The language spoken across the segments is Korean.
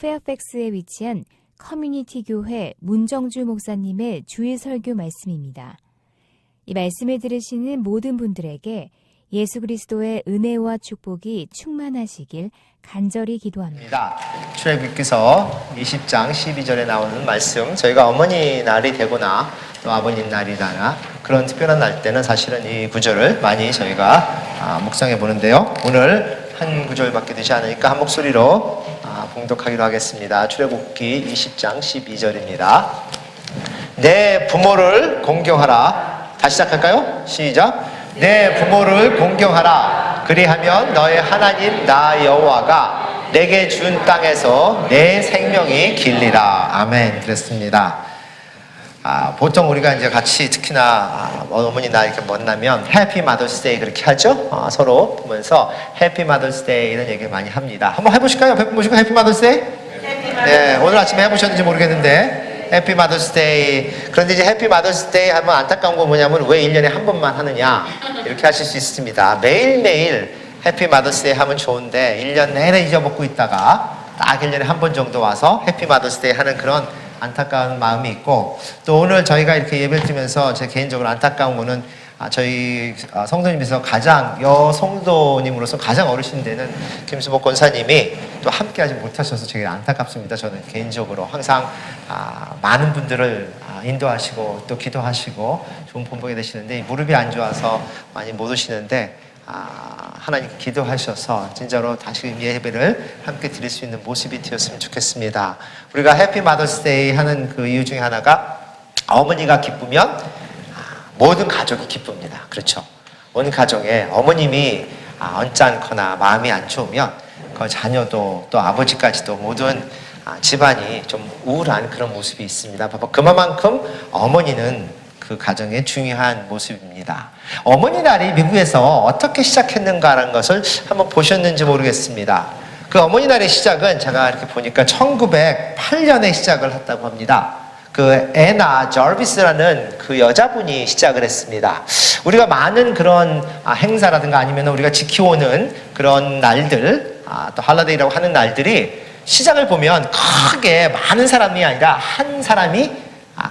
페어팩스에 위치한 커뮤니티 교회 문정주 목사님의 주일 설교 말씀입니다. 이 말씀을 들으시는 모든 분들에게 예수 그리스도의 은혜와 축복이 충만하시길 간절히 기도합니다. 출애굽기서 20장 12절에 나오는 말씀, 저희가 어머니 날이 되거나 또 아버님 날이나 그런 특별한 날 때는 사실은 이 구절을 많이 저희가 묵상해 보는데요. 오늘 한 구절밖에 되지 않으니까 한 목소리로 봉독하기로 하겠습니다. 출애굽기 20장 12절입니다. 내 부모를 공경하라. 다시 시작할까요? 시작. 내 부모를 공경하라. 그리하면 너의 하나님 나 여호와가 내게 준 땅에서 내 생명이 길리라. 아멘. 그랬습니다. 보통 우리가 이제 같이 특히나 어머니 날 이렇게 만나면 해피 마더스 데이 그렇게 하죠. 서로 보면서 해피 마더스 데이 이런 얘기를 많이 합니다. 한번 해보실까요? 옆에 보시고 해피 마더스 데이? 네, 오늘 아침에 해보셨는지 모르겠는데 해피 마더스 데이. 그런데 이제 해피 마더스 데이 하면 안타까운 건 뭐냐면 왜 1년에 한 번만 하느냐 이렇게 하실 수 있습니다. 매일매일 해피 마더스 데이 하면 좋은데 1년 내내 잊어먹고 있다가 딱 1년에 한 번 정도 와서 해피 마더스 데이 하는 그런 안타까운 마음이 있고, 또 오늘 저희가 이렇게 예배를 드리면서 제 개인적으로 안타까운 거는 저희 성도님에서 가장 여성도님으로서 가장 어르신 되는 김수복 권사님이 또 함께 하지 못하셔서 되게 안타깝습니다. 저는 개인적으로 항상 많은 분들을 인도하시고 또 기도하시고 좋은 본보게 되시는데 무릎이 안 좋아서 많이 못 오시는데 하나님께 기도하셔서 진짜로 다시 예배를 함께 드릴 수 있는 모습이 되었으면 좋겠습니다. 우리가 해피 마더스 데이 하는 그 이유 중에 하나가 어머니가 기쁘면 모든 가족이 기쁩니다. 그렇죠? 온 가정에 어머님이 언짢거나 마음이 안 좋으면 그 자녀도 또 아버지까지도 모든 집안이 좀 우울한 그런 모습이 있습니다. 그만큼 어머니는 그 가정의 중요한 모습입니다. 어머니 날이 미국에서 어떻게 시작했는가라는 것을 한번 보셨는지 모르겠습니다. 그 어머니 날의 시작은 제가 이렇게 보니까 1908년에 시작을 했다고 합니다. 그 애나 저비스라는 그 여자분이 시작을 했습니다. 우리가 많은 그런 행사라든가 아니면 우리가 지켜오는 그런 날들, 또 할러데이라고 하는 날들이 시작을 보면 크게 많은 사람이 아니라 한 사람이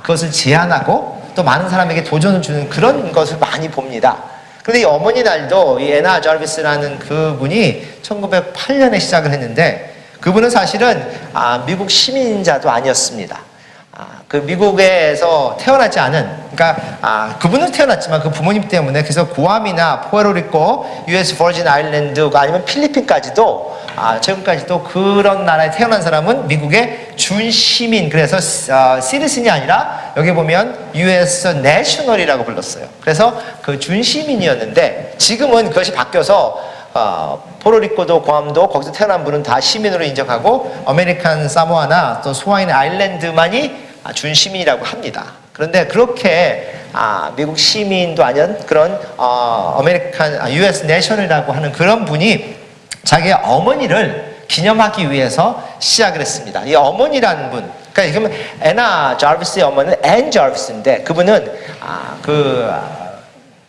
그것을 제안하고 또 많은 사람에게 도전을 주는 그런 것을 많이 봅니다. 그런데 이 어머니 날도 이 애나 저비스라는 그분이 1908년에 시작을 했는데 그분은 사실은 미국 시민자도 아니었습니다. 그 미국에서 태어나지 않은, 그러니까 그분은 태어났지만 그 부모님 때문에 그래서 구암이나 포에르리코, US 버진 아일랜드 아니면 필리핀까지도 최근까지도 그런 나라에 태어난 사람은 미국의 준시민, 그래서 시티즌이 아니라 여기 보면 US 내셔널이라고 불렀어요. 그래서 그 준시민이었는데 지금은 그것이 바뀌어서 포르리코도 구암도 거기서 태어난 분은 다 시민으로 인정하고 아메리칸 사모아나 또 소아인 아일랜드만이 준시민이라고 합니다. 그런데 그렇게 미국 시민도 아닌 그런 아메리칸 US 내셔널이라고 하는 그런 분이 자기의 어머니를 기념하기 위해서 시작을 했습니다. 이 어머니라는 분, 그러니까 지금 애나 자비스의 어머니는 앤 자비스인데 그분은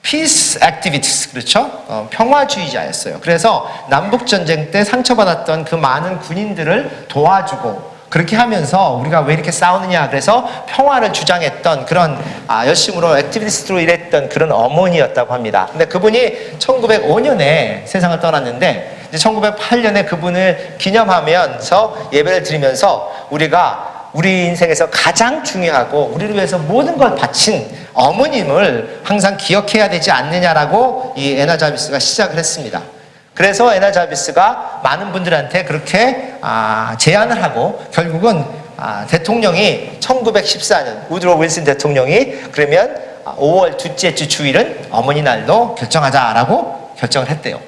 Peace Activists, 그렇죠? 평화주의자였어요. 그래서 남북전쟁 때 상처받았던 그 많은 군인들을 도와주고 그렇게 하면서 우리가 왜 이렇게 싸우느냐 그래서 평화를 주장했던 그런 열심으로 액티비스트로 일했던 그런 어머니였다고 합니다. 근데 그분이 1905년에 세상을 떠났는데 이제 1908년에 그분을 기념하면서 예배를 드리면서 우리가 우리 인생에서 가장 중요하고 우리를 위해서 모든 걸 바친 어머님을 항상 기억해야 되지 않느냐라고 이 애나 자비스가 시작을 했습니다. 그래서 애나 자비스가 많은 분들한테 그렇게 제안을 하고 결국은 대통령이 1914년 우드로 윌슨 대통령이 그러면 5월 둘째 주 주일은 어머니 날로 결정하자라고 결정을 했대요.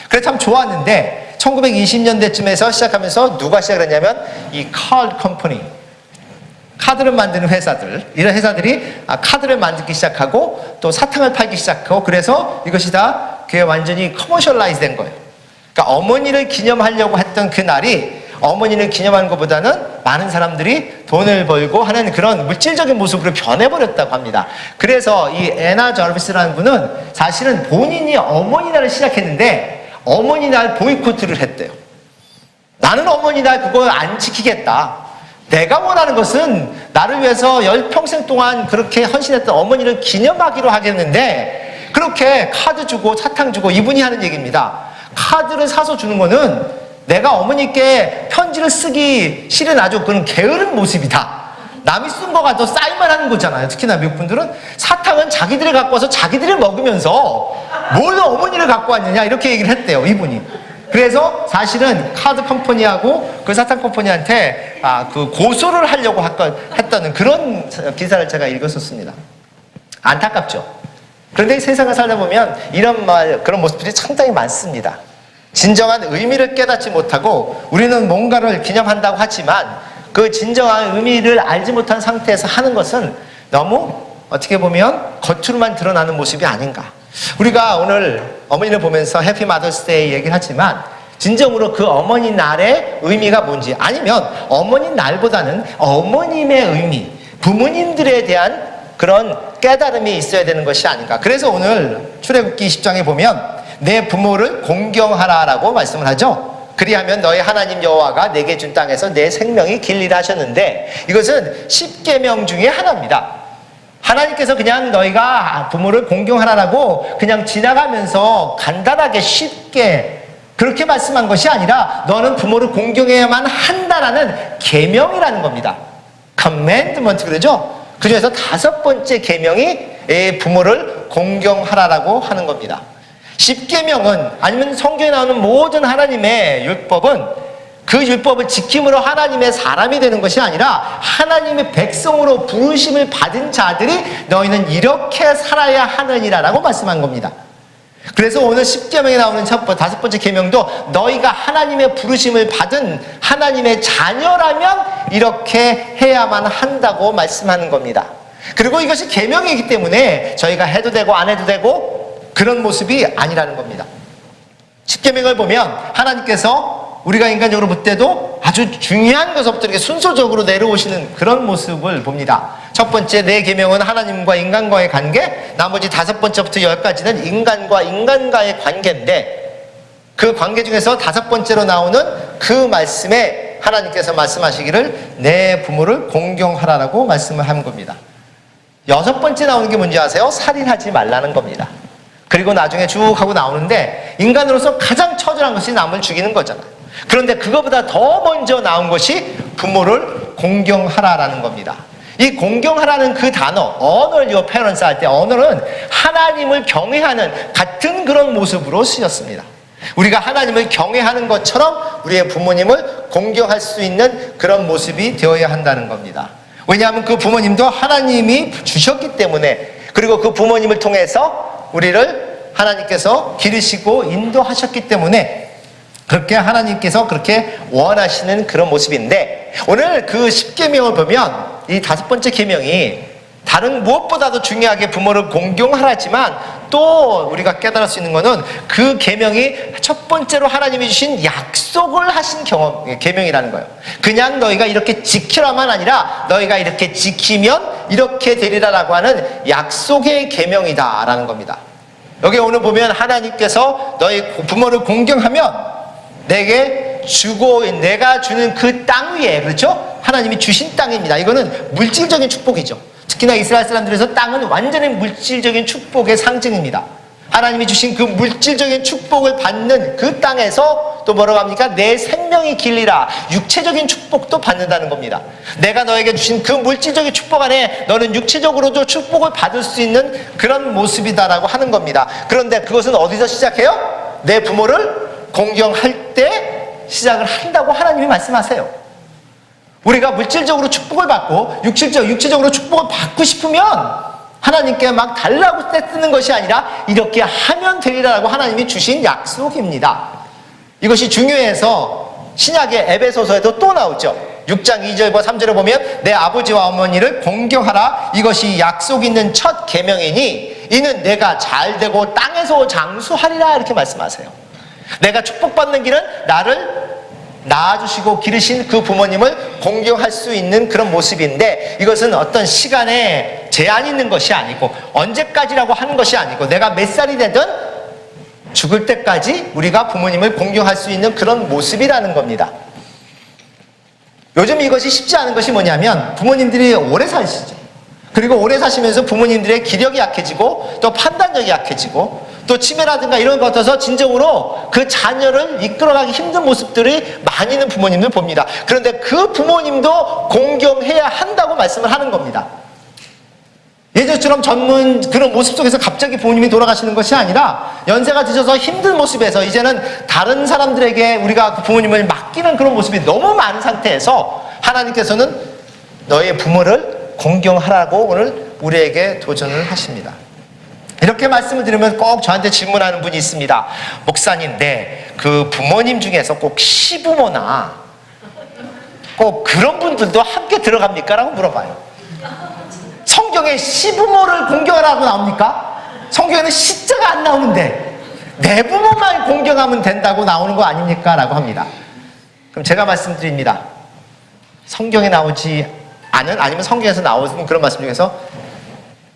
그래서 참 좋았는데 1920년대쯤에서 시작하면서 누가 시작을 했냐면 이 칼 컴퍼니, 카드를 만드는 회사들, 이런 회사들이 카드를 만들기 시작하고 또 사탕을 팔기 시작하고 그래서 이것이 다 그게 완전히 커머셜라이즈 된 거예요. 그러니까 어머니를 기념하려고 했던 그 날이 어머니를 기념하는 것보다는 많은 사람들이 돈을 벌고 하는 그런 물질적인 모습으로 변해버렸다고 합니다. 그래서 이 애나 저비스라는 분은 사실은 본인이 어머니 날을 시작했는데 어머니 날 보이콧을 했대요. 나는 어머니 날 그거 안 지키겠다. 내가 원하는 것은 나를 위해서 열평생 동안 그렇게 헌신했던 어머니를 기념하기로 하겠는데 그렇게 카드 주고 사탕 주고 이분이 하는 얘기입니다. 카드를 사서 주는 거는 내가 어머니께 편지를 쓰기 싫은 아주 그런 게으른 모습이다. 남이 쓴 거 가지고 사인만 하는 거잖아요. 특히나 미국 분들은 사탕은 자기들이 갖고 와서 자기들이 먹으면서 뭘 어머니를 갖고 왔느냐 이렇게 얘기를 했대요, 이분이. 그래서 사실은 카드 컴퍼니하고 그 사탕 컴퍼니한테 그 고소를 하려고 했다는 그런 기사를 제가 읽었었습니다. 안타깝죠. 그런데 세상을 살다 보면 이런 그런 모습들이 상당히 많습니다. 진정한 의미를 깨닫지 못하고 우리는 뭔가를 기념한다고 하지만 그 진정한 의미를 알지 못한 상태에서 하는 것은 너무 어떻게 보면 겉으로만 드러나는 모습이 아닌가. 우리가 오늘 어머니를 보면서 해피 마더스데이 얘기를 하지만 진정으로 그 어머니 날의 의미가 뭔지 아니면 어머니 날보다는 어머님의 의미, 부모님들에 대한 그런 깨달음이 있어야 되는 것이 아닌가. 그래서 오늘 출애굽기 20장에 보면 내 부모를 공경하라라고 말씀을 하죠. 그리하면 너희 하나님 여호와가 내게 준 땅에서 내 생명이 길리라 하셨는데 이것은 10계명 중에 하나입니다. 하나님께서 그냥 너희가 부모를 공경하라라고 그냥 지나가면서 간단하게 쉽게 그렇게 말씀한 것이 아니라 너는 부모를 공경해야만 한다라는 계명이라는 겁니다. commandment 그러죠? 그 중에서 5번째 계명이 부모를 공경하라라고 하는 겁니다. 10계명은 아니면 성경에 나오는 모든 하나님의 율법은 그 율법을 지킴으로 하나님의 사람이 되는 것이 아니라 하나님의 백성으로 부르심을 받은 자들이 너희는 이렇게 살아야 하느니라라고 말씀한 겁니다. 그래서 오늘 10계명에 나오는 5번째 계명도 너희가 하나님의 부르심을 받은 하나님의 자녀라면 이렇게 해야만 한다고 말씀하는 겁니다. 그리고 이것이 계명이기 때문에 저희가 해도 되고 안 해도 되고 그런 모습이 아니라는 겁니다. 10계명을 보면 하나님께서 우리가 인간적으로 볼 때도 아주 중요한 것부터 이렇게 순서적으로 내려오시는 그런 모습을 봅니다. 첫 번째 4계명은 하나님과 인간과의 관계, 나머지 5번째부터 10까지는 인간과 인간과의 관계인데 그 관계 중에서 5번째로 나오는 그 말씀에 하나님께서 말씀하시기를 내 부모를 공경하라라고 말씀을 한 겁니다. 6번째 나오는 게 뭔지 아세요? 살인하지 말라는 겁니다. 그리고 나중에 쭉 하고 나오는데 인간으로서 가장 처절한 것이 남을 죽이는 거잖아요. 그런데 그거보다 더 먼저 나온 것이 부모를 공경하라라는 겁니다. 이 공경하라는 그 단어, honor your parents 할 때 honor은 하나님을 경외하는 같은 그런 모습으로 쓰였습니다. 우리가 하나님을 경외하는 것처럼 우리의 부모님을 공경할 수 있는 그런 모습이 되어야 한다는 겁니다. 왜냐하면 그 부모님도 하나님이 주셨기 때문에 그리고 그 부모님을 통해서 우리를 하나님께서 기르시고 인도하셨기 때문에 그렇게 하나님께서 그렇게 원하시는 그런 모습인데 오늘 그 10계명을 보면 이 5번째 계명이 다른 무엇보다도 중요하게 부모를 공경하라지만 또 우리가 깨달을 수 있는 것은 그 계명이 첫 번째로 하나님이 주신 약속을 하신 계명이라는 거예요. 그냥 너희가 이렇게 지키라만 아니라 너희가 이렇게 지키면 이렇게 되리라라고 하는 약속의 계명이다라는 겁니다. 여기 오늘 보면 하나님께서 너희 부모를 공경하면 내게 주고 내가 주는 그 땅 위에 그렇죠? 하나님이 주신 땅입니다. 이거는 물질적인 축복이죠. 특히나 이스라엘 사람들에서 땅은 완전히 물질적인 축복의 상징입니다. 하나님이 주신 그 물질적인 축복을 받는 그 땅에서 또 뭐라고 합니까? 내 생명이 길리라. 육체적인 축복도 받는다는 겁니다. 내가 너에게 주신 그 물질적인 축복 안에 너는 육체적으로도 축복을 받을 수 있는 그런 모습이다라고 하는 겁니다. 그런데 그것은 어디서 시작해요? 내 부모를 공경할 때 시작을 한다고 하나님이 말씀하세요. 우리가 물질적으로 축복을 받고 육체적으로 축복을 받고 싶으면 하나님께 막 달라고 떼쓰는 것이 아니라 이렇게 하면 되리라고 하나님이 주신 약속입니다. 이것이 중요해서 신약의 에베소서에도 또 나오죠. 6장 2절과 3절을 보면 내 아버지와 어머니를 공경하라. 이것이 약속 있는 첫 계명이니 이는 내가 잘되고 땅에서 장수하리라 이렇게 말씀하세요. 내가 축복받는 길은 나를 낳아주시고 기르신 그 부모님을 공경할 수 있는 그런 모습인데 이것은 어떤 시간에 제한이 있는 것이 아니고 언제까지라고 하는 것이 아니고 내가 몇 살이 되든 죽을 때까지 우리가 부모님을 공경할 수 있는 그런 모습이라는 겁니다. 요즘 이것이 쉽지 않은 것이 뭐냐면 부모님들이 오래 사시죠. 그리고 오래 사시면서 부모님들의 기력이 약해지고 또 판단력이 약해지고 또 치매라든가 이런 것 같아서 진정으로 그 자녀를 이끌어가기 힘든 모습들이 많이 있는 부모님들 봅니다. 그런데 그 부모님도 공경해야 한다고 말씀을 하는 겁니다. 예전처럼 젊은 그런 모습 속에서 갑자기 부모님이 돌아가시는 것이 아니라 연세가 드셔서 힘든 모습에서 이제는 다른 사람들에게 우리가 그 부모님을 맡기는 그런 모습이 너무 많은 상태에서 하나님께서는 너의 부모를 공경하라고 오늘 우리에게 도전을 하십니다. 이렇게 말씀을 드리면 꼭 저한테 질문하는 분이 있습니다. 목사님, 그 부모님 중에서 꼭 시부모나 꼭 그런 분들도 함께 들어갑니까? 라고 물어봐요. 성경에 시부모를 공경하라고 나옵니까? 성경에는 시자가 안 나오는데 내 부모만 공경하면 된다고 나오는 거 아닙니까? 라고 합니다. 그럼 제가 말씀드립니다. 성경에 나오지 않은, 아니면 성경에서 나오는 그런 말씀 중에서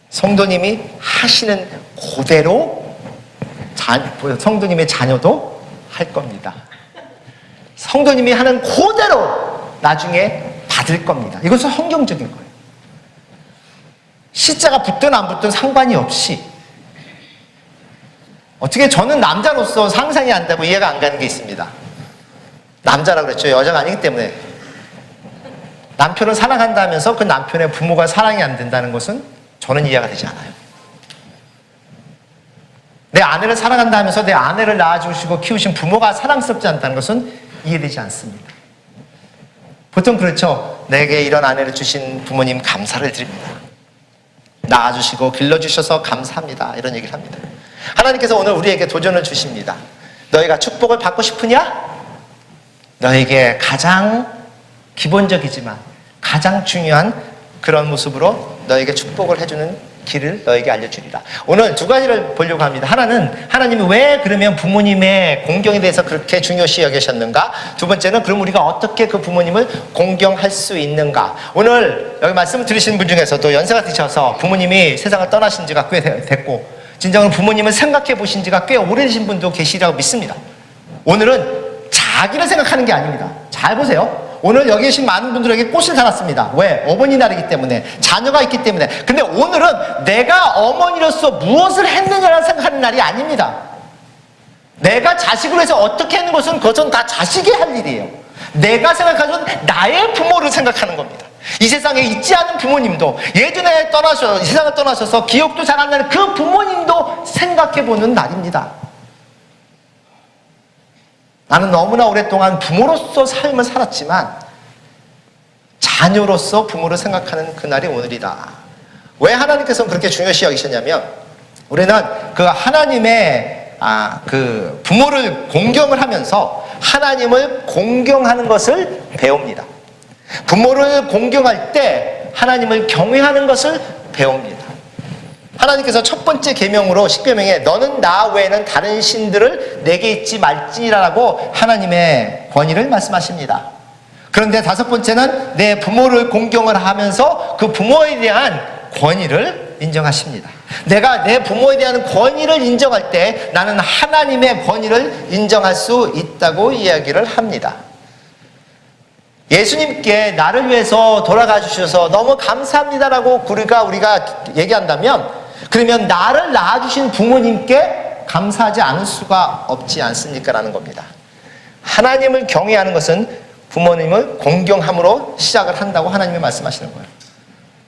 성도님이 하시는 그대로 성도님의 자녀도 할 겁니다. 성도님이 하는 그대로 나중에 받을 겁니다. 이것은 성경적인 거예요. 시자가 붙든 안 붙든 상관이 없이. 어떻게 저는 남자로서 상상이 안 되고 이해가 안 가는 게 있습니다. 남자라고 그랬죠. 여자가 아니기 때문에. 남편을 사랑한다면서 그 남편의 부모가 사랑이 안 된다는 것은 저는 이해가 되지 않아요. 내 아내를 사랑한다 하면서 내 아내를 낳아주시고 키우신 부모가 사랑스럽지 않다는 것은 이해되지 않습니다. 보통 그렇죠. 내게 이런 아내를 주신 부모님 감사를 드립니다. 낳아주시고 길러주셔서 감사합니다. 이런 얘기를 합니다. 하나님께서 오늘 우리에게 도전을 주십니다. 너희가 축복을 받고 싶으냐? 너에게 가장 기본적이지만 가장 중요한 그런 모습으로 너에게 축복을 해주는 길을 너에게 알려주리라. 오늘 두 가지를 보려고 합니다. 하나는 하나님이 왜 그러면 부모님의 공경에 대해서 그렇게 중요시 여기셨는가? 두 번째는 그럼 우리가 어떻게 그 부모님을 공경할 수 있는가? 오늘 여기 말씀을 들으시는 분 중에서도 연세가 드셔서 부모님이 세상을 떠나신 지가 꽤 됐고 진정으로 부모님을 생각해 보신 지가 꽤 오래되신 분도 계시라고 믿습니다. 오늘은 자기를 생각하는 게 아닙니다. 잘 보세요. 오늘 여기 계신 많은 분들에게 꽃을 달았습니다. 왜? 어머니날이기 때문에, 자녀가 있기 때문에. 근데 오늘은 내가 어머니로서 무엇을 했느냐를 생각하는 날이 아닙니다. 내가 자식을 위해서 어떻게 하는 것은 그것은 다 자식이 할 일이에요. 내가 생각하는 나의 부모를 생각하는 겁니다. 이 세상에 있지 않은 부모님도 예전에 이 세상을 떠나셔서 기억도 잘 안 나는 그 부모님도 생각해보는 날입니다. 나는 너무나 오랫동안 부모로서 삶을 살았지만 자녀로서 부모를 생각하는 그날이 오늘이다. 왜 하나님께서는 그렇게 중요시 여기셨냐면 우리는 그 하나님의 그 부모를 공경을 하면서 하나님을 공경하는 것을 배웁니다. 부모를 공경할 때 하나님을 경외하는 것을 배웁니다. 하나님께서 첫 번째 계명으로 십계명에 너는 나 외에는 다른 신들을 내게 잊지 말지라고 하나님의 권위를 말씀하십니다. 그런데 다섯 번째는 내 부모를 공경을 하면서 그 부모에 대한 권위를 인정하십니다. 내가 내 부모에 대한 권위를 인정할 때 나는 하나님의 권위를 인정할 수 있다고 이야기를 합니다. 예수님께 나를 위해서 돌아가 주셔서 너무 감사합니다라고 우리가 얘기한다면 그러면 나를 낳아주신 부모님께 감사하지 않을 수가 없지 않습니까? 라는 겁니다. 하나님을 경외하는 것은 부모님을 공경함으로 시작을 한다고 하나님이 말씀하시는 거예요.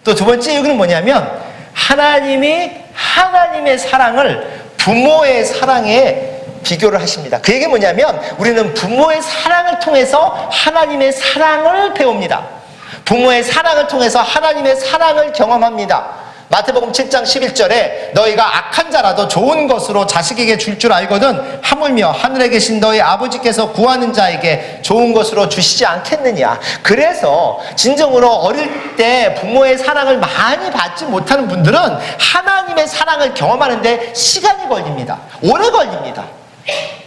또 두 번째 이유는 뭐냐면 하나님이 하나님의 사랑을 부모의 사랑에 비교를 하십니다. 그 얘기는 뭐냐면 우리는 부모의 사랑을 통해서 하나님의 사랑을 배웁니다. 부모의 사랑을 통해서 하나님의 사랑을 경험합니다. 마태복음 7장 11절에 너희가 악한 자라도 좋은 것으로 자식에게 줄 줄 알거든 하물며 하늘에 계신 너희 아버지께서 구하는 자에게 좋은 것으로 주시지 않겠느냐. 그래서 진정으로 어릴 때 부모의 사랑을 많이 받지 못하는 분들은 하나님의 사랑을 경험하는데 시간이 걸립니다. 오래 걸립니다.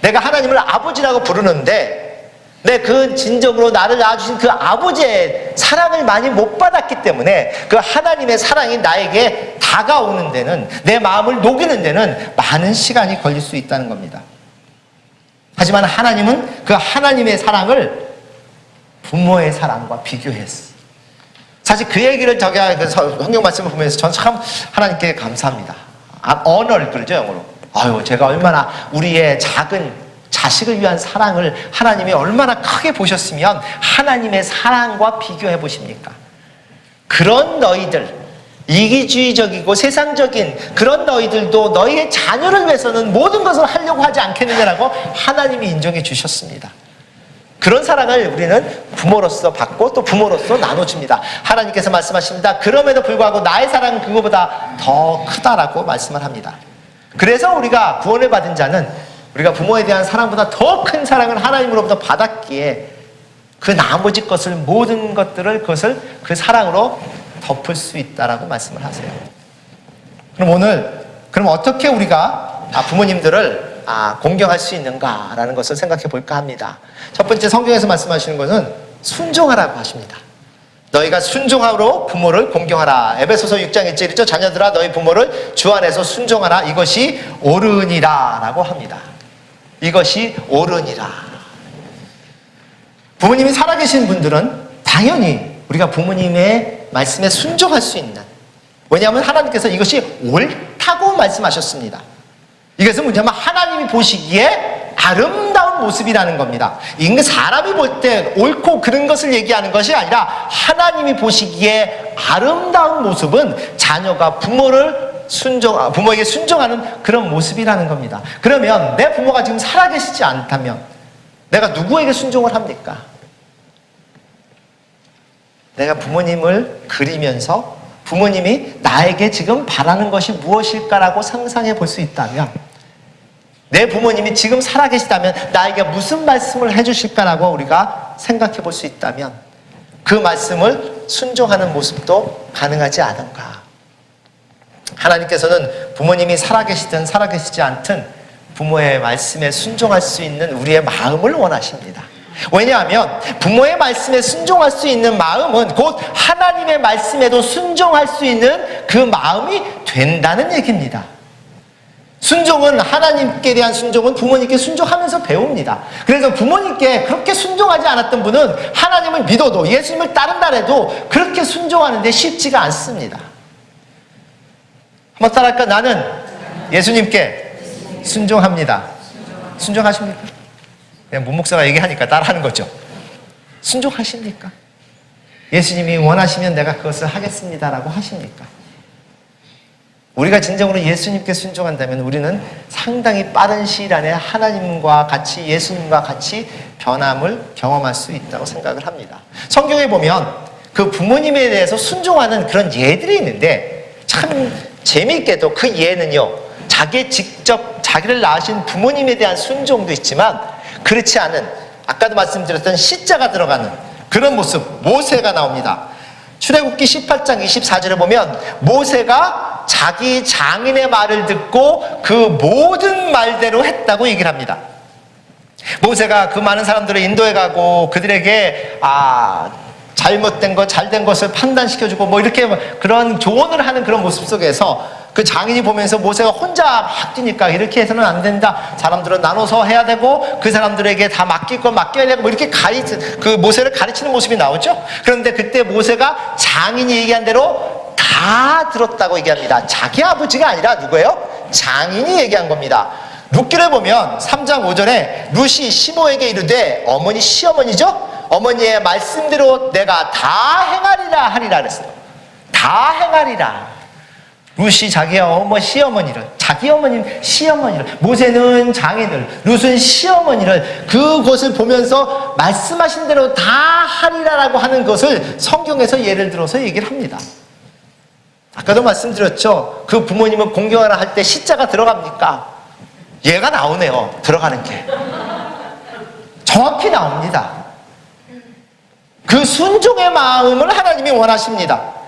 내가 하나님을 아버지라고 부르는데 그 진정으로 나를 낳아주신 그 아버지의 사랑을 많이 못 받았기 때문에 그 하나님의 사랑이 나에게 다가오는 데는 내 마음을 녹이는 데는 많은 시간이 걸릴 수 있다는 겁니다. 하지만 하나님은 그 하나님의 사랑을 부모의 사랑과 비교했어. 사실 그 얘기를 성경 말씀을 보면서 전 참 하나님께 감사합니다. 언어를 그러죠, 영어로. 아유, 제가 얼마나 우리의 작은 자식을 위한 사랑을 하나님이 얼마나 크게 보셨으면 하나님의 사랑과 비교해 보십니까? 그런 너희들, 이기주의적이고 세상적인 그런 너희들도 너희의 자녀를 위해서는 모든 것을 하려고 하지 않겠느냐라고 하나님이 인정해 주셨습니다. 그런 사랑을 우리는 부모로서 받고 또 부모로서 나눠줍니다. 하나님께서 말씀하십니다. 그럼에도 불구하고 나의 사랑은 그거보다 더 크다라고 말씀을 합니다. 그래서 우리가 구원을 받은 자는 우리가 부모에 대한 사랑보다 더 큰 사랑을 하나님으로부터 받았기에 그 나머지 것을 모든 것들을 그것을 그 사랑으로 덮을 수 있다라고 말씀을 하세요. 그럼 어떻게 우리가 부모님들을 공경할 수 있는가라는 것을 생각해 볼까 합니다. 첫 번째 성경에서 말씀하시는 것은 순종하라고 하십니다. 너희가 순종함으로 부모를 공경하라. 에베소서 6장 1절이죠. 자녀들아 너희 부모를 주 안에서 순종하라. 이것이 옳으니라 라고 합니다. 이것이 옳으니라. 부모님이 살아계신 분들은 당연히 우리가 부모님의 말씀에 순종할 수 있는, 왜냐하면 하나님께서 이것이 옳다고 말씀하셨습니다. 이것은 뭐냐면 하나님이 보시기에 아름다운 모습이라는 겁니다. 이게 사람이 볼 때 옳고 그런 것을 얘기하는 것이 아니라 하나님이 보시기에 아름다운 모습은 자녀가 부모에게 순종하는 그런 모습이라는 겁니다. 그러면 내 부모가 지금 살아계시지 않다면 내가 누구에게 순종을 합니까? 내가 부모님을 그리면서 부모님이 나에게 지금 바라는 것이 무엇일까라고 상상해 볼 수 있다면, 내 부모님이 지금 살아계시다면 나에게 무슨 말씀을 해주실까라고 우리가 생각해 볼 수 있다면 그 말씀을 순종하는 모습도 가능하지 않은가. 하나님께서는 부모님이 살아계시든 살아계시지 않든 부모의 말씀에 순종할 수 있는 우리의 마음을 원하십니다. 왜냐하면 부모의 말씀에 순종할 수 있는 마음은 곧 하나님의 말씀에도 순종할 수 있는 그 마음이 된다는 얘기입니다. 순종은, 하나님께 대한 순종은 부모님께 순종하면서 배웁니다. 그래서 부모님께 그렇게 순종하지 않았던 분은 하나님을 믿어도 예수님을 따른다 해도 그렇게 순종하는데 쉽지가 않습니다. 한번 따라할까? 나는 예수님께 순종합니다. 순종하십니까? 그냥 문 목사가 얘기하니까 따라하는 거죠. 순종하십니까? 예수님이 원하시면 내가 그것을 하겠습니다라고 하십니까? 우리가 진정으로 예수님께 순종한다면 우리는 상당히 빠른 시일 안에 하나님과 같이, 예수님과 같이 변함을 경험할 수 있다고 생각을 합니다. 성경에 보면 그 부모님에 대해서 순종하는 그런 예들이 있는데 참 재미있게도 그 예는요, 자기를 낳으신 부모님에 대한 순종도 있지만 그렇지 않은, 아까도 말씀드렸던 시자가 들어가는 그런 모습, 모세가 나옵니다. 출애굽기 18장 24절에 보면 모세가 자기 장인의 말을 듣고 그 모든 말대로 했다고 얘기를 합니다. 모세가 그 많은 사람들을 인도해 가고 그들에게 잘못된 것, 잘된 것을 판단시켜주고 뭐 이렇게 그런 조언을 하는 그런 모습 속에서 그 장인이 보면서 모세가 혼자 막 뛰니까 이렇게 해서는 안 된다. 사람들은 나눠서 해야 되고 그 사람들에게 다 맡길 건 맡겨야 되고 뭐 이렇게 그 모세를 가르치는 모습이 나오죠. 그런데 그때 모세가 장인이 얘기한 대로 다 들었다고 얘기합니다. 자기 아버지가 아니라 누구예요? 장인이 얘기한 겁니다. 룻기를 보면 3장 5절에 룻이 시모에게 이르되, 어머니 시어머니죠? 어머니의 말씀대로 내가 다 행하리라 하리라 그랬어요. 다 행하리라. 룻이 자기 시어머니를, 자기 어머님 시어머니를, 모세는 장인을, 룻은 시어머니를 그것을 보면서 말씀하신 대로 다 하리라라고 하는 것을 성경에서 예를 들어서 얘기를 합니다. 아까도 말씀드렸죠. 그 부모님은 공경하라 할 때 시자가 들어갑니까? 얘가 나오네요. 들어가는 게 정확히 나옵니다. 그 순종의 마음을 하나님이 원하십니다.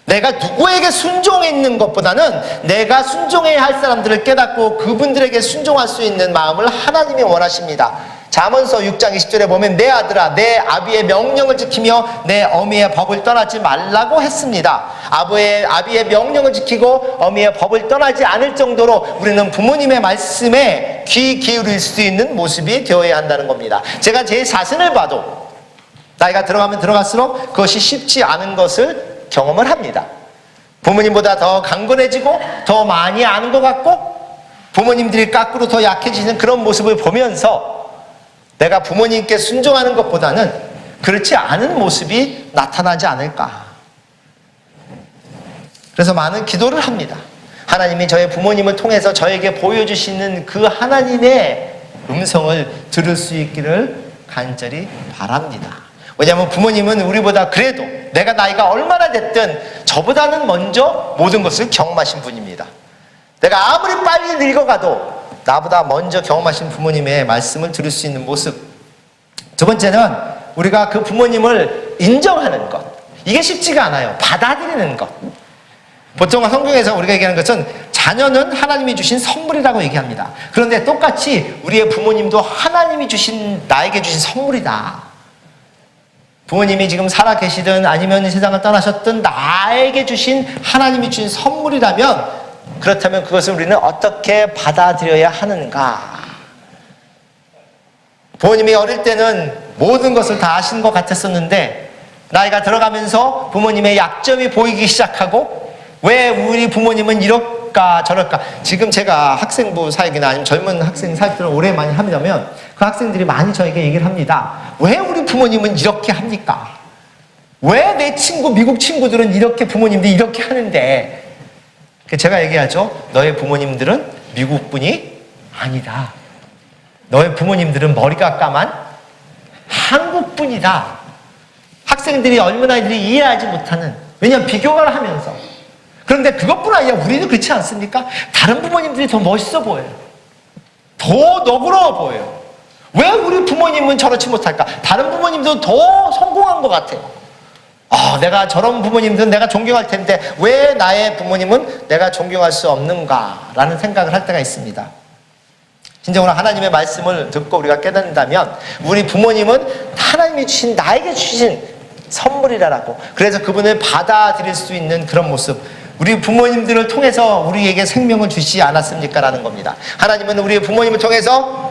내가 누구에게 순종했는 것보다는 내가 순종해야 할 사람들을 깨닫고 그분들에게 순종할 수 있는 마음을 하나님이 원하십니다. 잠언서 6장 20절에 보면 내 아들아 내 아비의 명령을 지키며 내 어미의 법을 떠나지 말라고 했습니다. 아비의 명령을 지키고 어미의 법을 떠나지 않을 정도로 우리는 부모님의 말씀에 귀 기울일 수 있는 모습이 되어야 한다는 겁니다. 제가 제 자신을 봐도 나이가 들어가면 들어갈수록 그것이 쉽지 않은 것을 경험을 합니다. 부모님보다 더 강건해지고 더 많이 아는 것 같고 부모님들이 거꾸로 더 약해지는 그런 모습을 보면서 내가 부모님께 순종하는 것보다는 그렇지 않은 모습이 나타나지 않을까. 그래서 많은 기도를 합니다. 하나님이 저의 부모님을 통해서 저에게 보여주시는 그 하나님의 음성을 들을 수 있기를 간절히 바랍니다. 왜냐하면 부모님은 우리보다 그래도 내가 나이가 얼마나 됐든 저보다는 먼저 모든 것을 경험하신 분입니다. 내가 아무리 빨리 늙어가도 나보다 먼저 경험하신 부모님의 말씀을 들을 수 있는 모습. 두 번째는 우리가 그 부모님을 인정하는 것. 이게 쉽지가 않아요. 받아들이는 것. 보통 성경에서 우리가 얘기하는 것은 자녀는 하나님이 주신 선물이라고 얘기합니다. 그런데 똑같이 우리의 부모님도 하나님이 주신, 나에게 주신 선물이다. 부모님이 지금 살아 계시든 아니면 세상을 떠나셨든 나에게 주신, 하나님이 주신 선물이라면, 그렇다면 그것을 우리는 어떻게 받아들여야 하는가? 부모님이 어릴 때는 모든 것을 다 아신 것 같았었는데 나이가 들어가면서 부모님의 약점이 보이기 시작하고, 왜 우리 부모님은 이럴까 저럴까. 지금 제가 학생부 사역이나 아니면 젊은 학생 사역들을 오래 많이 하면 그 학생들이 많이 저에게 얘기를 합니다. 왜 우리 부모님은 이렇게 합니까? 왜 내 친구, 미국 친구들은 이렇게 부모님들이 이렇게 하는데? 제가 얘기하죠. 너의 부모님들은 미국 분이 아니다. 너의 부모님들은 머리가 까만 한국 분이다. 학생들이 얼마나 이해하지 못하는, 왜냐하면 비교를 하면서. 그런데 그것뿐 아니라 우리는 그렇지 않습니까? 다른 부모님들이 더 멋있어 보여요. 더 너그러워 보여요. 왜 우리 부모님은 저렇지 못할까? 다른 부모님들은 더 성공한 것 같아요. 내가 저런 부모님들은 내가 존경할 텐데 왜 나의 부모님은 내가 존경할 수 없는가라는 생각을 할 때가 있습니다. 진정으로 하나님의 말씀을 듣고 우리가 깨닫는다면 우리 부모님은 하나님이 주신, 나에게 주신 선물이라고, 그래서 그분을 받아들일 수 있는 그런 모습, 우리 부모님들을 통해서 우리에게 생명을 주시지 않았습니까? 라는 겁니다. 하나님은 우리의 부모님을 통해서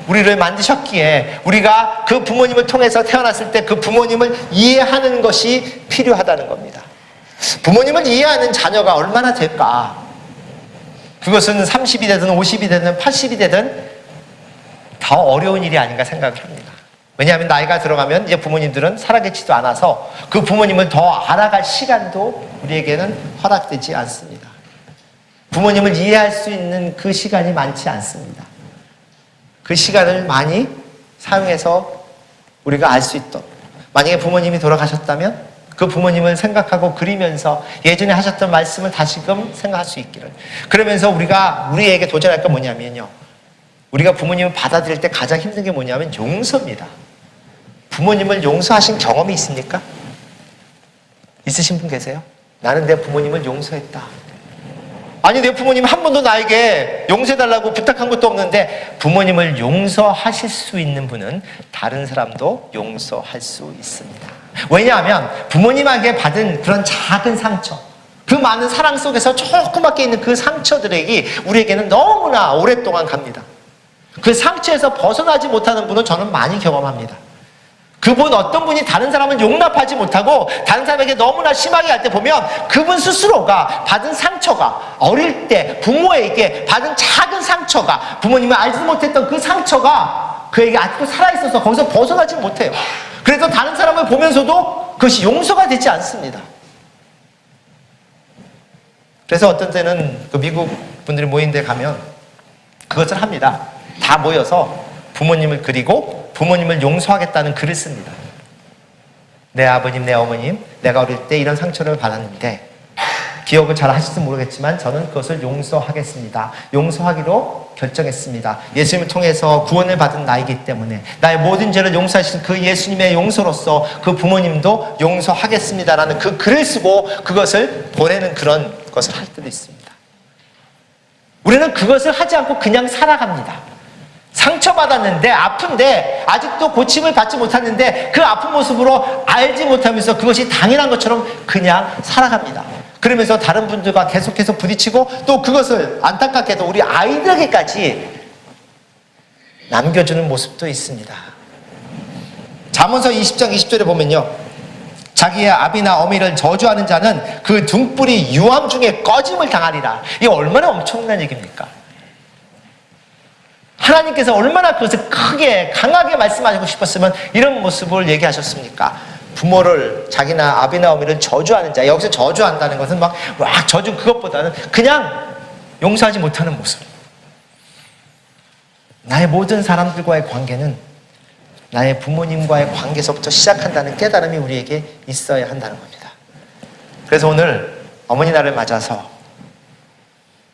우리를 만드셨기에 우리가 그 부모님을 통해서 태어났을 때 그 부모님을 이해하는 것이 필요하다는 겁니다. 부모님을 이해하는 자녀가 얼마나 될까? 그것은 30이 되든 50이 되든 80이 되든 더 어려운 일이 아닌가 생각을 합니다. 왜냐하면 나이가 들어가면 이제 부모님들은 살아계시지도 않아서 그 부모님을 더 알아갈 시간도 우리에게는 허락되지 않습니다. 부모님을 이해할 수 있는 그 시간이 많지 않습니다. 그 시간을 많이 사용해서 우리가 알 수 있도록, 만약에 부모님이 돌아가셨다면 그 부모님을 생각하고 그리면서 예전에 하셨던 말씀을 다시금 생각할 수 있기를. 그러면서 우리에게 도전할 건 뭐냐면요, 우리가 부모님을 받아들일 때 가장 힘든 게 뭐냐면 용서입니다. 부모님을 용서하신 경험이 있습니까? 있으신 분 계세요? 나는 내 부모님을 용서했다. 아니, 내 부모님 한 번도 나에게 용서해달라고 부탁한 것도 없는데, 부모님을 용서하실 수 있는 분은 다른 사람도 용서할 수 있습니다. 왜냐하면 부모님에게 받은 그런 작은 상처, 그 많은 사랑 속에서 조그맣게 있는 그 상처들이 우리에게는 너무나 오랫동안 갑니다. 그 상처에서 벗어나지 못하는 분은 저는 많이 경험합니다. 그분, 어떤 분이 다른 사람을 용납하지 못하고 다른 사람에게 너무나 심하게 할 때 보면 그분 스스로가 받은 상처가, 어릴 때 부모에게 받은 작은 상처가, 부모님이 알지 못했던 그 상처가 그에게 아직도 살아있어서 거기서 벗어나지 못해요. 그래서 다른 사람을 보면서도 그것이 용서가 되지 않습니다. 그래서 어떤 때는 그 미국 분들이 모인 데 가면 그것을 합니다. 다 모여서 부모님을 그리고 부모님을 용서하겠다는 글을 씁니다. 내 아버님, 내 어머님, 내가 어릴 때 이런 상처를 받았는데 기억을 잘 하실지 모르겠지만 저는 그것을 용서하겠습니다. 용서하기로 결정했습니다. 예수님을 통해서 구원을 받은 나이기 때문에 나의 모든 죄를 용서하신 그 예수님의 용서로서 그 부모님도 용서하겠습니다라는 그 글을 쓰고 그것을 보내는 그런 것을 할 때도 있습니다. 우리는 그것을 하지 않고 그냥 살아갑니다. 상처받았는데, 아픈데 아직도 고침을 받지 못했는데 그 아픈 모습으로 알지 못하면서 그것이 당연한 것처럼 그냥 살아갑니다. 그러면서 다른 분들과 계속해서 부딪히고 또 그것을 안타깝게도 우리 아이들에게까지 남겨주는 모습도 있습니다. 잠언서 20장 20절에 보면요, 자기의 아비나 어미를 저주하는 자는 그 등불이 유암 중에 꺼짐을 당하리라. 이게 얼마나 엄청난 얘기입니까? 하나님께서 얼마나 그것을 크게 강하게 말씀하시고 싶었으면 이런 모습을 얘기하셨습니까? 부모를, 자기나 아비나 어미를 저주하는 자. 여기서 저주한다는 것은 막 저주, 그것보다는 그냥 용서하지 못하는 모습. 나의 모든 사람들과의 관계는 나의 부모님과의 관계에서부터 시작한다는 깨달음이 우리에게 있어야 한다는 겁니다. 그래서 오늘 어머니 날을 맞아서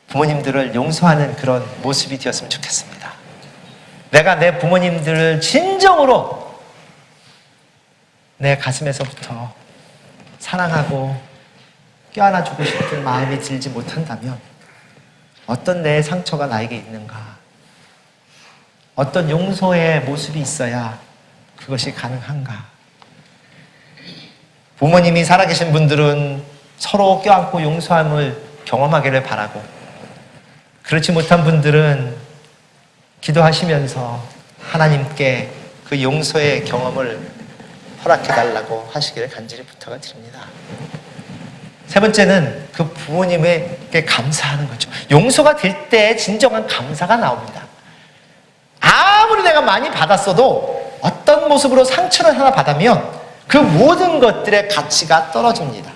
부모님들을 용서하는 그런 모습이 되었으면 좋겠습니다. 내가 내 부모님들을 진정으로 내 가슴에서부터 사랑하고 껴안아주고 싶은 마음이 들지 못한다면 어떤 내 상처가 나에게 있는가? 어떤 용서의 모습이 있어야 그것이 가능한가? 부모님이 살아계신 분들은 서로 껴안고 용서함을 경험하기를 바라고, 그렇지 못한 분들은 기도하시면서 하나님께 그 용서의 경험을 허락해달라고 하시기를 간절히 부탁을 드립니다. 세 번째는 그 부모님에게 감사하는 거죠. 용서가 될 때 진정한 감사가 나옵니다. 아무리 내가 많이 받았어도 어떤 모습으로 상처를 하나 받으면 그 모든 것들의 가치가 떨어집니다.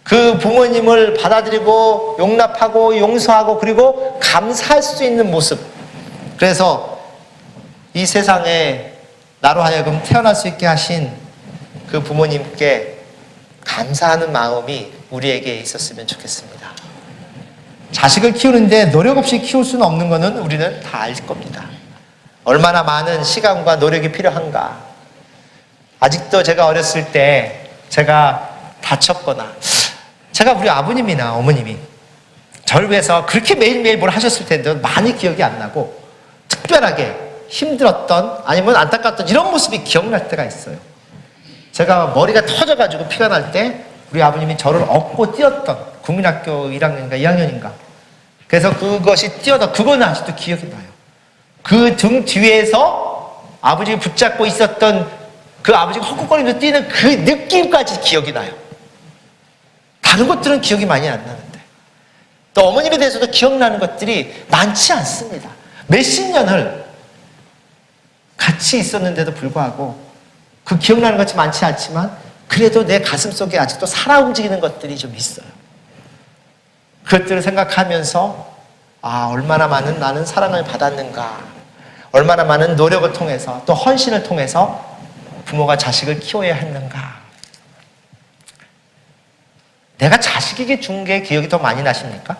그 부모님을 받아들이고 용납하고 용서하고 그리고 감사할 수 있는 모습. 그래서 이 세상에 나로 하여금 태어날 수 있게 하신 그 부모님께 감사하는 마음이 우리에게 있었으면 좋겠습니다. 자식을 키우는데 노력 없이 키울 수는 없는 것은 우리는 다 알 겁니다. 얼마나 많은 시간과 노력이 필요한가. 아직도 제가 어렸을 때 제가 다쳤거나, 제가 우리 아버님이나 어머님이 저를 위해서 그렇게 매일매일 뭘 하셨을 텐데 많이 기억이 안 나고, 특별하게 힘들었던 아니면 안타까웠던 이런 모습이 기억날 때가 있어요. 제가 머리가 터져가지고 피가 날 때 우리 아버님이 저를 업고 뛰었던, 국민학교 1학년인가 2학년인가, 그래서 그것이 뛰어다, 그거는 아직도 기억이 나요. 그 등 뒤에서 아버지가 붙잡고 있었던 그 아버지가 헛헛거리면서 뛰는 그 느낌까지 기억이 나요. 다른 것들은 기억이 많이 안 나는데, 또 어머님에 대해서도 기억나는 것들이 많지 않습니다. 몇십 년을 같이 있었는데도 불구하고 그 기억나는 것이 많지 않지만 그래도 내 가슴 속에 아직도 살아 움직이는 것들이 좀 있어요. 그것들을 생각하면서 얼마나 많은 나는 사랑을 받았는가, 얼마나 많은 노력을 통해서 또 헌신을 통해서 부모가 자식을 키워야 했는가. 내가 자식에게 준 게 기억이 더 많이 나십니까?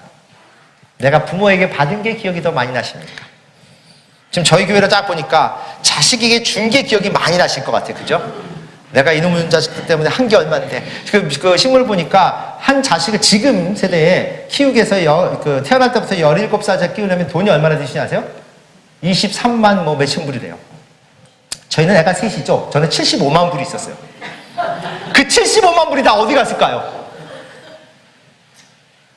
내가 부모에게 받은 게 기억이 더 많이 나십니까? 지금 저희 교회를 딱 보니까 자식에게 준 게 기억이 많이 나실 것 같아요. 그죠? 내가 이놈의 자식들 때문에 한 게 얼마인데. 그 식물 보니까 한 자식을 지금 세대에 키우기 위해서 태어날 때부터 17살짜리 키우려면 돈이 얼마나 드시냐 아세요? 23만 몇천 불이래요. 저희는 애가 셋이죠. 저는 75만 불이 있었어요. 그 75만 불이 다 어디 갔을까요?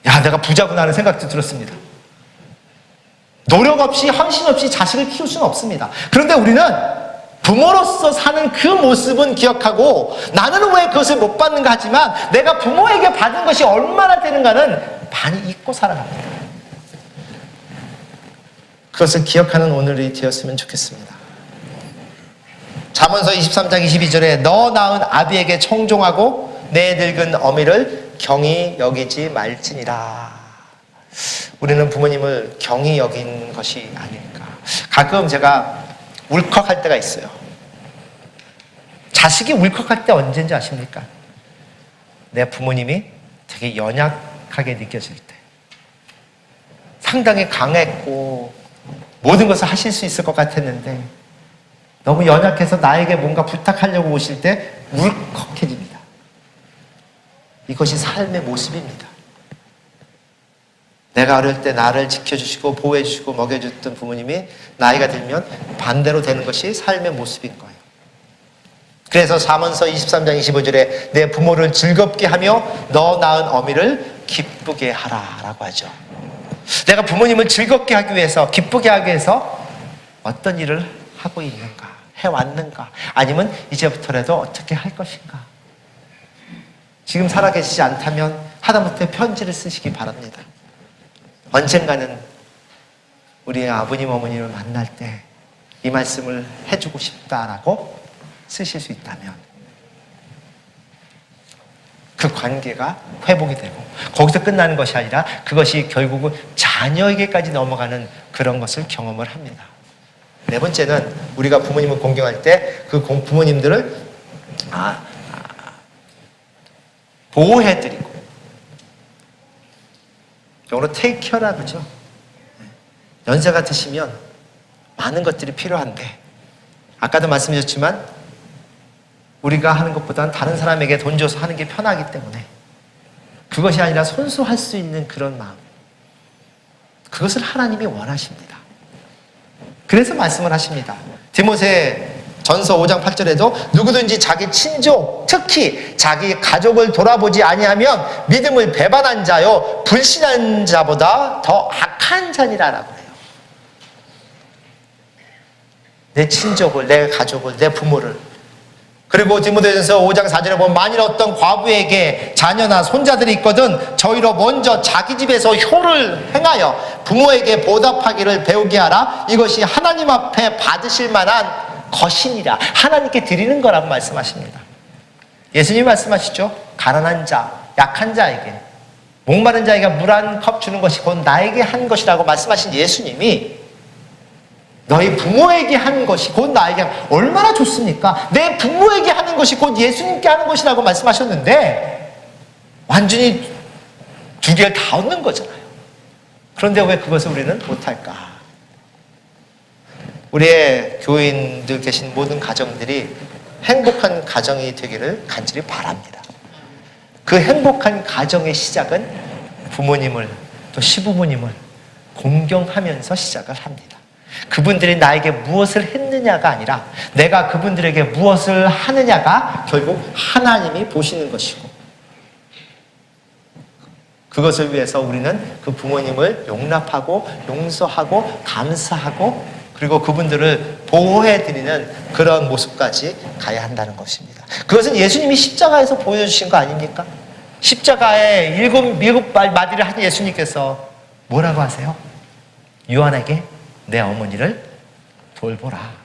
야, 내가 부자구나 하는 생각도 들었습니다. 노력 없이, 헌신 없이 자식을 키울 수는 없습니다. 그런데 우리는 부모로서 사는 그 모습은 기억하고, 나는 왜 그것을 못 받는가 하지만 내가 부모에게 받은 것이 얼마나 되는가는 많이 잊고 살아갑니다. 그것을 기억하는 오늘이 되었으면 좋겠습니다. 잠언서 23장 22절에 너 낳은 아비에게 청종하고 내 늙은 어미를 경히 여기지 말지니라. 우리는 부모님을 경히 여긴 것이 아닐까. 가끔 제가 울컥할 때가 있어요. 자식이 울컥할 때 언제인지 아십니까? 내 부모님이 되게 연약하게 느껴질 때, 상당히 강했고 모든 것을 하실 수 있을 것 같았는데 너무 연약해서 나에게 뭔가 부탁하려고 오실 때 울컥해집니다. 이것이 삶의 모습입니다. 내가 어릴 때 나를 지켜주시고 보호해주시고 먹여줬던 부모님이 나이가 들면 반대로 되는 것이 삶의 모습인 거예요. 그래서 잠언서 23장 25절에 내 부모를 즐겁게 하며 너 낳은 어미를 기쁘게 하라 라고 하죠. 내가 부모님을 즐겁게 하기 위해서, 기쁘게 하기 위해서 어떤 일을 하고 있는가, 해왔는가? 아니면 이제부터라도 어떻게 할 것인가? 지금 살아계시지 않다면 하다못해 편지를 쓰시기 바랍니다. 언젠가는 우리의 아버님, 어머님을 만날 때 이 말씀을 해주고 싶다라고 쓰실 수 있다면 그 관계가 회복이 되고 거기서 끝나는 것이 아니라 그것이 결국은 자녀에게까지 넘어가는 그런 것을 경험을 합니다. 네 번째는 우리가 부모님을 공경할 때 그 부모님들을 보호해드리고, 영어로 take care라고 그러죠. 연세가 드시면 많은 것들이 필요한데 아까도 말씀드렸지만 우리가 하는 것보다는 다른 사람에게 돈 줘서 하는 게 편하기 때문에 그것이 아니라 손수할 수 있는 그런 마음, 그것을 하나님이 원하십니다. 그래서 말씀을 하십니다. 디모데 전서 5장 8절에도 누구든지 자기 친족, 특히 자기 가족을 돌아보지 아니하면 믿음을 배반한 자요 불신한 자보다 더 악한 자니라라고 해요. 내 친족을, 내 가족을, 내 부모를. 그리고 디모데전서 5장 4절에 보면 만일 어떤 과부에게 자녀나 손자들이 있거든 저희로 먼저 자기 집에서 효를 행하여 부모에게 보답하기를 배우게 하라. 이것이 하나님 앞에 받으실 만한 것이니라. 하나님께 드리는 거라고 말씀하십니다. 예수님이 말씀하시죠. 가난한 자, 약한 자에게, 목마른 자에게 물 한 컵 주는 것이 곧 나에게 한 것이라고 말씀하신 예수님이 너희 부모에게 하는 것이 곧 나에게 얼마나 좋습니까? 내 부모에게 하는 것이 곧 예수님께 하는 것이라고 말씀하셨는데 완전히 두 개를 다 얻는 거잖아요. 그런데 왜 그것을 우리는 못할까? 우리의 교인들 계신 모든 가정들이 행복한 가정이 되기를 간절히 바랍니다. 그 행복한 가정의 시작은 부모님을 또 시부모님을 공경하면서 시작을 합니다. 그분들이 나에게 무엇을 했느냐가 아니라 내가 그분들에게 무엇을 하느냐가 결국 하나님이 보시는 것이고, 그것을 위해서 우리는 그 부모님을 용납하고 용서하고 감사하고 그리고 그분들을 보호해드리는 그런 모습까지 가야 한다는 것입니다. 그것은 예수님이 십자가에서 보여주신 거 아닙니까? 십자가에 일곱 마디를 한 예수님께서 뭐라고 하세요? 요한에게 내 어머니를 돌보라.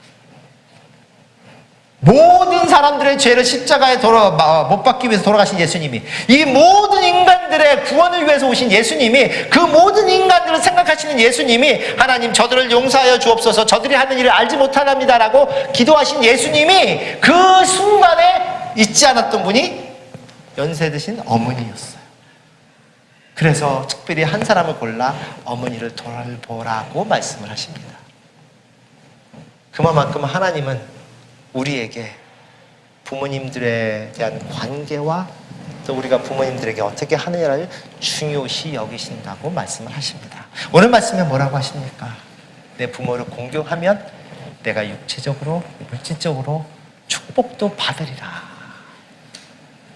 모든 사람들의 죄를 십자가에 못 박기 위해서 돌아가신 예수님이, 이 모든 인간들의 구원을 위해서 오신 예수님이, 그 모든 인간들을 생각하시는 예수님이 하나님 저들을 용서하여 주옵소서 저들이 하는 일을 알지 못하답니다라고 기도하신 예수님이 그 순간에 잊지 않았던 분이 연세 드신 어머니였어요. 그래서 특별히 한 사람을 골라 어머니를 돌보라고 말씀을 하십니다. 그만큼 하나님은 우리에게 부모님들에 대한 관계와 또 우리가 부모님들에게 어떻게 하느냐를 중요시 여기신다고 말씀을 하십니다. 오늘 말씀에 뭐라고 하십니까? 내 부모를 공경하면 내가 육체적으로 물질적으로 축복도 받으리라.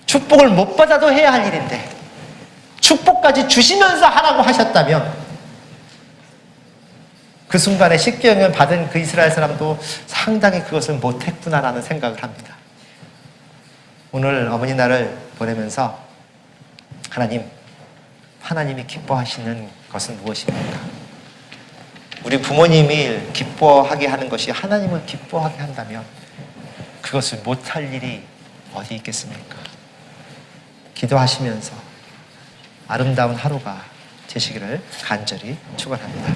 축복을 못 받아도 해야 할 일인데 축복까지 주시면서 하라고 하셨다면 그 순간에 십계명을 받은 그 이스라엘 사람도 상당히 그것을 못했구나라는 생각을 합니다. 오늘 어머니날을 보내면서 하나님이 기뻐하시는 것은 무엇입니까? 우리 부모님이 기뻐하게 하는 것이 하나님을 기뻐하게 한다면 그것을 못할 일이 어디 있겠습니까? 기도하시면서 아름다운 하루가 되시기를 간절히 축원합니다.